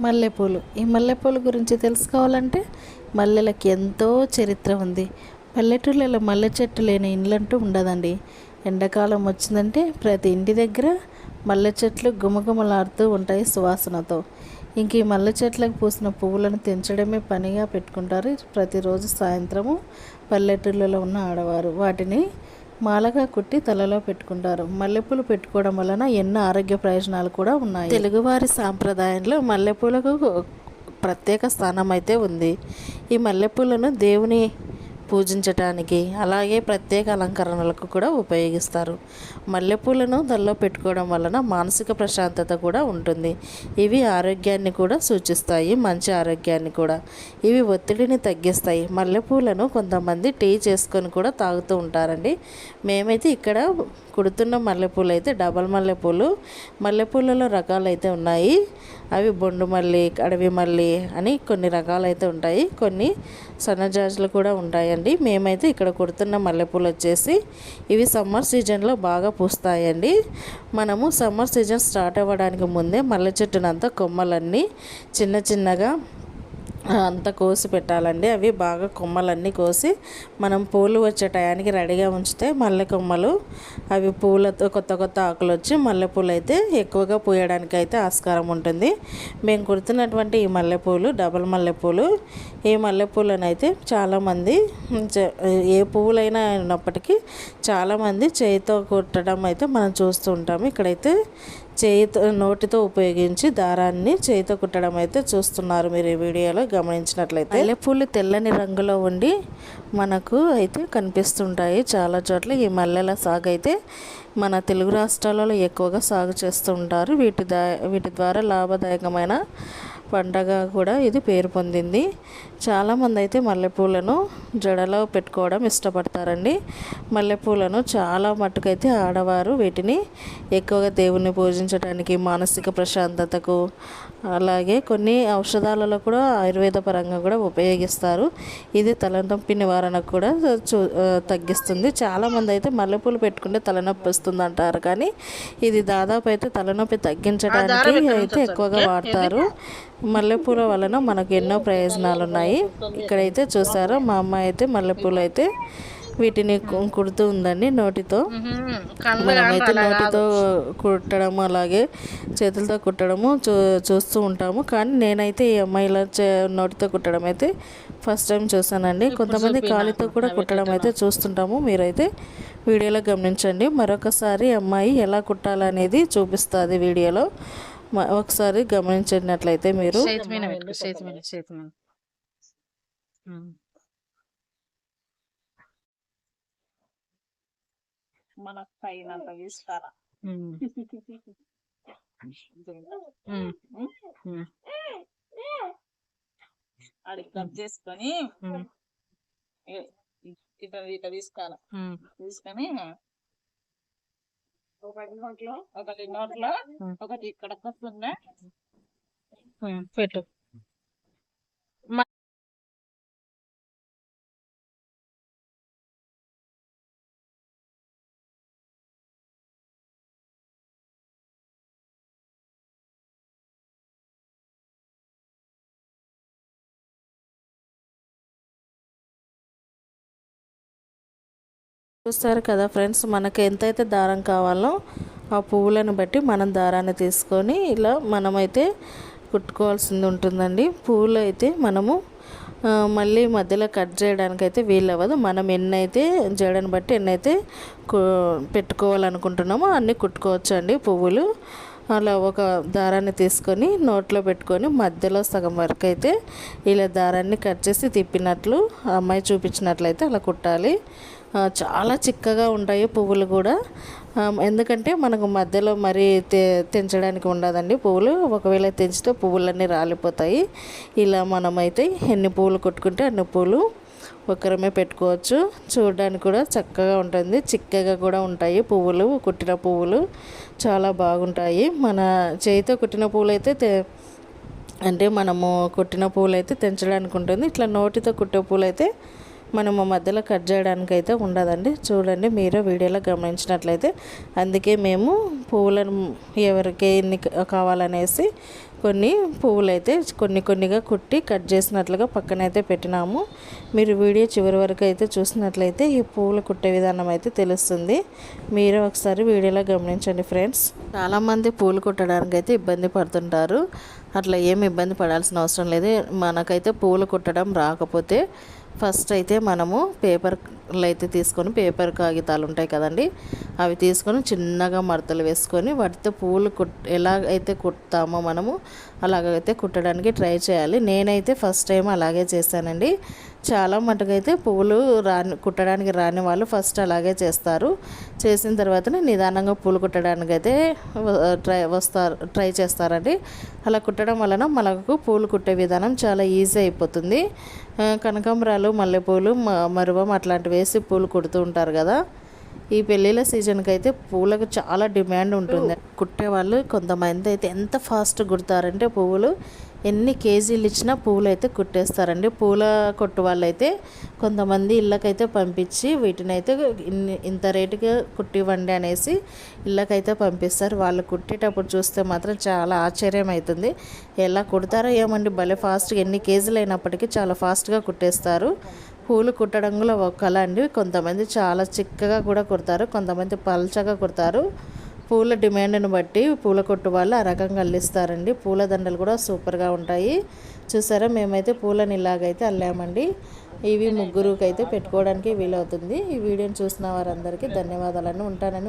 మల్లెపూలు. ఈ మల్లెపూల గురించి తెలుసుకోవాలంటే మల్లెలకి ఎంతో చరిత్ర ఉంది. పల్లెటూళ్ళలో మల్లె చెట్టు లేని ఇండ్లంటూ ఉండదండి. ఎండాకాలం వచ్చిందంటే ప్రతి ఇంటి దగ్గర మల్లె చెట్లు గుమగుమలాడుతూ ఉంటాయి సువాసనతో. ఇంక ఈ మల్లె చెట్లకు పూసిన పువ్వులను తెంచడమే పనిగా పెట్టుకుంటారు ప్రతిరోజు సాయంత్రము పల్లెటూళ్ళలో ఉన్న ఆడవారు. వాటిని మాలగా కుట్టి తలలో పెట్టుకుంటారు. మల్లెపూలు పెట్టుకోవడం వలన ఎన్నో ఆరోగ్య ప్రయోజనాలు కూడా ఉన్నాయి. తెలుగువారి సాంప్రదాయంలో మల్లెపూలకు ప్రత్యేక స్థానం అయితే ఉంది. ఈ మల్లెపూలను దేవుని పూజించటానికి అలాగే ప్రత్యేక అలంకరణలకు కూడా ఉపయోగిస్తారు. మల్లెపూలను తలలో పెట్టుకోవడం వలన మానసిక ప్రశాంతత కూడా ఉంటుంది. ఇవి ఆరోగ్యాన్ని కూడా సూచిస్తాయి, మంచి ఆరోగ్యాన్ని కూడా. ఇవి ఒత్తిడిని తగ్గిస్తాయి. మల్లెపూలను కొంతమంది టీ చేసుకొని కూడా తాగుతూ ఉంటారండి. మేమైతే ఇక్కడ కుడుతున్న మల్లెపూలు అయితే డబల్ మల్లెపూలు. మల్లెపూలలో రకాలు అయితే ఉన్నాయి. అవి బొండు మల్లి, అడవి మల్లి అని కొన్ని రకాలు అయితే ఉంటాయి. కొన్ని సన్నజాజులు కూడా ఉంటాయండి. మేమైతే ఇక్కడ కుడుతున్న మల్లెపూలు వచ్చేసి ఇవి సమ్మర్ సీజన్లో బాగా పూస్తాయండి. మనము సమ్మర్ సీజన్ స్టార్ట్ అవ్వడానికి ముందే మల్లె చెట్టునంతా కొమ్మలన్నీ చిన్న చిన్నగా అంతా కోసి పెట్టాలండి. అవి బాగా కొమ్మలన్నీ కోసి మనం పూలు వచ్చే టయానికి రెడీగా ఉంచితే మల్లె కొమ్మలు అవి పూలతో కొత్త కొత్త ఆకులు వచ్చి మల్లెపూలు అయితే ఎక్కువగా పూయడానికి అయితే ఆస్కారం ఉంటుంది. మేము కుడుతున్నటువంటి ఈ మల్లెపూలు డబల్ మల్లెపూలు. ఈ మల్లెపూలను అయితే చాలామంది ఏ పువ్వులైనా ఉన్నప్పటికీ చాలామంది చేయితో కుట్టడం అయితే మనం చూస్తూ ఉంటాము. ఇక్కడైతే చేయితో నోటితో ఉపయోగించి దారాన్ని చేయితో కుట్టడం అయితే చూస్తున్నారు మీరు ఈ వీడియోలో గమనించినట్లయితే. మల్లెపూలు తెల్లని రంగులో ఉండి మనకు అయితే కనిపిస్తుంటాయి చాలా చోట్ల. ఈ మల్లెల సాగు అయితే మన తెలుగు రాష్ట్రాలలో ఎక్కువగా సాగు చేస్తూ ఉంటారు. వీటి ద్వారా లాభదాయకమైన పండగ కూడా ఇది పేరు పొందింది. చాలామంది అయితే మల్లెపూలను జడలో పెట్టుకోవడం ఇష్టపడతారండి. మల్లెపూలను చాలా మట్టుకైతే ఆడవారు వీటిని ఎక్కువగా దేవుణ్ణి పూజించడానికి, మానసిక ప్రశాంతతకు, అలాగే కొన్ని ఔషధాలలో కూడా ఆయుర్వేద పరంగా కూడా ఉపయోగిస్తారు. ఇది తలనొప్పి నివారణకు కూడా తగ్గిస్తుంది. చాలామంది అయితే మల్లెపూలు పెట్టుకుంటే తలనొప్పి వస్తుంది అంటారు, కానీ ఇది దాదాపు అయితే తలనొప్పి తగ్గించడానికి అయితే ఎక్కువగా వాడతారు. మల్లెపూల వలన మనకు ఎన్నో ప్రయోజనాలు ఉన్నాయి. ఇక్కడైతే చూసారా మా అమ్మాయి అయితే మల్లెపూలు అయితే వీటిని కుడుతూ ఉందండి నోటితో. మనమైతే నోటితో కుట్టడము అలాగే చేతులతో కుట్టడము చూస్తూ ఉంటాము, కానీ నేనైతే ఈ అమ్మాయిల నోటితో కుట్టడం అయితే ఫస్ట్ టైం చూసానండి. కొంతమంది కాలితో కూడా కుట్టడం అయితే చూస్తుంటాము. మీరైతే వీడియోలో గమనించండి. మరొకసారి అమ్మాయి ఎలా కుట్టాలనేది చూపిస్తుంది వీడియోలో, ఒకసారి గమనించినట్లయితే మీరు. మన పైన తీస్తారా అడిగి కట్ చేసుకొని ఇట్లా ఇట్లా తీసుకోవాలి. తీసుకొని ఒకటి నోట్లో ఒకటి ఇక్కడ వస్తుండే పెట్టు. చూస్తారు కదా ఫ్రెండ్స్, మనకు ఎంతైతే దారం కావాలో ఆ పువ్వులను బట్టి మనం దారాన్ని తీసుకొని ఇలా మనమైతే కుట్టుకోవాల్సింది ఉంటుందండి. పువ్వులు అయితే మనము మళ్ళీ మధ్యలో కట్ చేయడానికి అయితే వీలవ్వదు. మనం ఎన్నైతే జడని బట్టి ఎన్నైతే పెట్టుకోవాలనుకుంటున్నామో అన్నీ కుట్టుకోవచ్చు అండి. పువ్వులు అలా ఒక దారాన్ని తీసుకొని నోట్లో పెట్టుకొని మధ్యలో సగం వరకు అయితే ఇలా దారాన్ని కట్ చేసి తిప్పినట్లు అమ్మాయి చూపించినట్లయితే అలా కుట్టాలి. చాలా చిక్కగా ఉంటాయి పువ్వులు కూడా, ఎందుకంటే మనకు మధ్యలో మరీ తెంచడానికి ఉండదండి పువ్వులు. ఒకవేళ తెంచితే పువ్వులన్నీ రాలిపోతాయి. ఇలా మనమైతే ఎన్ని పువ్వులు కొట్టుకుంటే అన్ని పువ్వులు ఒకరమే పెట్టుకోవచ్చు. చూడడానికి కూడా చక్కగా ఉంటుంది, చిక్కగా కూడా ఉంటాయి పువ్వులు. కుట్టిన పువ్వులు చాలా బాగుంటాయి. మన చేయితో కుట్టిన పువ్వులు అయితే అంటే మనము కుట్టిన పువ్వులు అయితే తెంచడానికి ఉంటుంది. ఇట్లా నోటితో కుట్టే పువ్వులు అయితే మనము మధ్యలో కట్ చేయడానికి అయితే ఉండదండి. చూడండి మీరు వీడియోలో గమనించినట్లయితే. అందుకే మేము పువ్వులను ఎవరికి ఎన్ని కావాలనేసి కొన్ని పువ్వులు అయితే కొన్నిగా కుట్టి కట్ చేసినట్లుగా పక్కనైతే పెట్టినాము. మీరు వీడియో చివరి వరకు అయితే చూసినట్లయితే ఈ పువ్వులు కుట్టే విధానం అయితే తెలుస్తుంది. మీరు ఒకసారి వీడియోలో గమనించండి ఫ్రెండ్స్. చాలామంది పూలు కుట్టడానికి అయితే ఇబ్బంది పడుతుంటారు. అట్లా ఏమి ఇబ్బంది పడాల్సిన అవసరం లేదు. మనకైతే పూలు కుట్టడం రాకపోతే ఫస్ట్ అయితే మనము పేపర్లు అయితే తీసుకొని, పేపర్ కాగితాలు ఉంటాయి కదండి, అవి తీసుకొని చిన్నగా మడతలు వేసుకొని వాటితో పూలు ఎలాగైతే కుడతామో మనము అలాగైతే కుట్టడానికి ట్రై చేయాలి. నేనైతే ఫస్ట్ టైం అలాగే చేశానండి. చాలా మటుకైతే పువ్వులు కుట్టడానికి రాని వాళ్ళు ఫస్ట్ అలాగే చేస్తారు. చేసిన తర్వాతనే నిదానంగా పూలు కుట్టడానికి అయితే ట్రై చేస్తారండి. అలా కుట్టడం వలన మనకు పూలు కుట్టే విధానం చాలా ఈజీ అయిపోతుంది. కనకాంబరాలు, మల్లెపూలు, మరువం అట్లాంటివి వేసి పూలు కుడుతూ ఉంటారు కదా. ఈ పెళ్ళిళ్ళ సీజన్కి అయితే పూలకు చాలా డిమాండ్ ఉంటుంది. కుట్టేవాళ్ళు కొంతమంది అయితే ఎంత ఫాస్ట్ కుడతారంటే పువ్వులు ఎన్ని కేజీలు ఇచ్చినా పువ్వులు అయితే కుట్టేస్తారండి. పూల కొట్టు వాళ్ళు అయితే కొంతమంది ఇళ్ళకైతే పంపించి వీటిని అయితే ఇంత రేటుగా కుట్టివ్వండి అనేసి ఇళ్ళకైతే పంపిస్తారు. వాళ్ళు కుట్టేటప్పుడు చూస్తే మాత్రం చాలా ఆశ్చర్యం అవుతుంది. ఎలా కుడతారో ఏమండి, భలే ఫాస్ట్గా ఎన్ని కేజీలు అయినప్పటికీ చాలా ఫాస్ట్గా కుట్టేస్తారు. పూలు కుట్టడం కూడా ఒక కళ అండి. కొంతమంది చాలా చిక్కగా కూడా కుడతారు, కొంతమంది పల్చగా కుడతారు. పూల డిమాండ్ని బట్టి పూల కొట్టు వాళ్ళు ఆ రకంగా అల్లిస్తారండి. పూల దండలు కూడా సూపర్గా ఉంటాయి. చూసారా, మేమైతే పూలని ఇలాగైతే అల్లామండి. ఇవి ముగ్గురికి అయితే పెట్టుకోవడానికి వీలవుతుంది. ఈ వీడియోని చూసిన వారందరికీ ధన్యవాదాలను ఉంటానని.